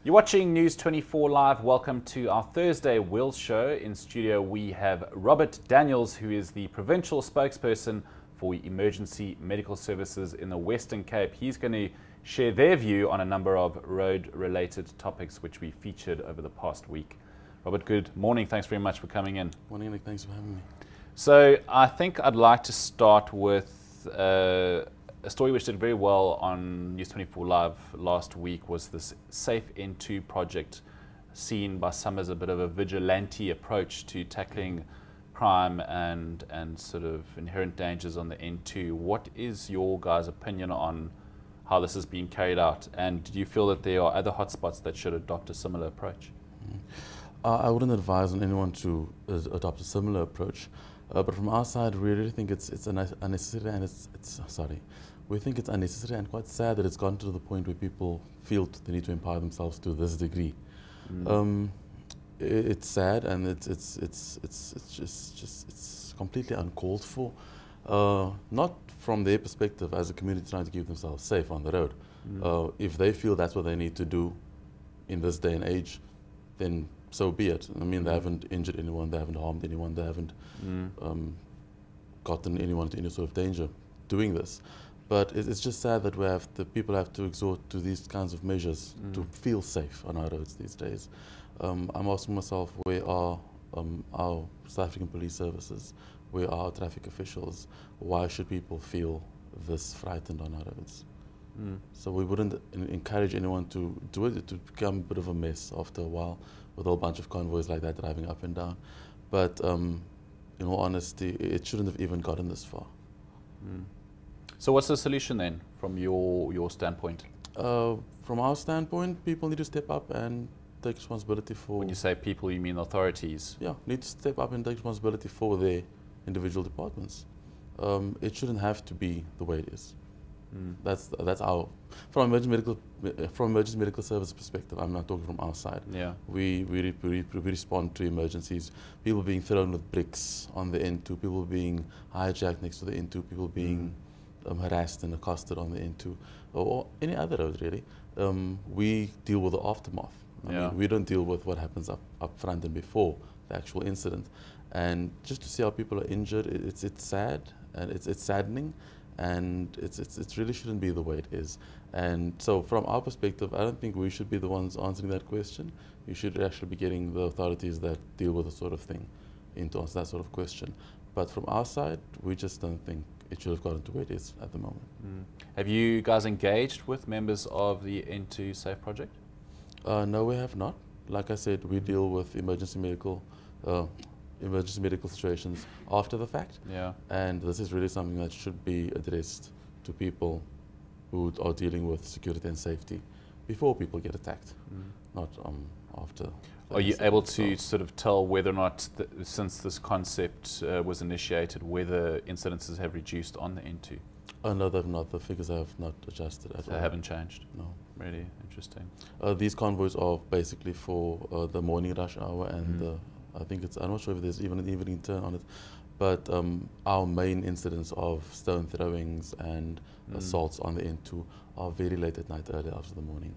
You're watching News 24 Live. Welcome to our Thursday Wheels Show. In studio we have Robert Daniels, who is the provincial spokesperson for emergency medical services in the Western Cape. He's going to share their view on a number of road-related topics which we featured over the past week. Robert, good morning. Thanks very much for coming in. Morning, Nick. Thanks for having me. So I think I'd like to start with a story which did very well on News 24 Live last week. Was this Safe N2 project, seen by some as a bit of a vigilante approach to tackling crime and sort of inherent dangers on the N2. What is your guys' opinion on how this is being carried out, and do you feel that there are other hotspots that should adopt a similar approach? I wouldn't advise on anyone to adopt a similar approach, but from our side, we really think it's unnecessary, and we think it's unnecessary and quite sad that it's gone to the point where people feel they need to empower themselves to this degree. It's sad, and it's completely uncalled for. Not from their perspective as a community trying to keep themselves safe on the road. If they feel that's what they need to do in this day and age, then so be it. I mean, they haven't injured anyone, they haven't harmed anyone, they haven't gotten anyone to any sort of danger doing this. But it's just sad that people have to resort to these kinds of measures to feel safe on our roads these days. I'm asking myself, where are our South African police services? Where are our traffic officials? Why should people feel this frightened on our roads? So we wouldn't encourage anyone to do it. It would become a bit of a mess after a while, with a whole bunch of convoys like that driving up and down. But in all honesty, it shouldn't have even gotten this far. So what's the solution then, from your standpoint? From our standpoint, people need to step up and take responsibility for... When you say people, you mean authorities? Yeah, need to step up and take responsibility for their individual departments. It shouldn't have to be the way it is. That's our, from emergency medical service perspective. I'm not talking from our side. Yeah. We respond to emergencies. People being thrown with bricks on the N2, people being hijacked next to the N2, people being harassed and accosted on the N2, or any other road really. We deal with the aftermath. I mean, we don't deal with what happens up front and before the actual incident. And just to see how people are injured, it's sad, and it's saddening. And it really shouldn't be the way it is. And so from our perspective, I don't think we should be the ones answering that question. You should actually be getting the authorities that deal with the sort of thing in to answer that sort of question. But from our side, we just don't think it should have gotten to where it is at the moment. Have you guys engaged with members of the N2 Safe project? No, we have not. Like I said, we deal with emergency medical situations after the fact. And this is really something that should be addressed to people who are dealing with security and safety before people get attacked, not after. Are you able to sort of tell whether or not, since this concept was initiated, whether incidences have reduced on the N2? No, they've not. The figures have not adjusted at all. They haven't changed? No. Really interesting. These convoys are basically for the morning rush hour and I think I'm not sure if there's even an evening turn on it, but our main incidents of stone throwings and assaults on the N2 are very late at night, early hours of the morning.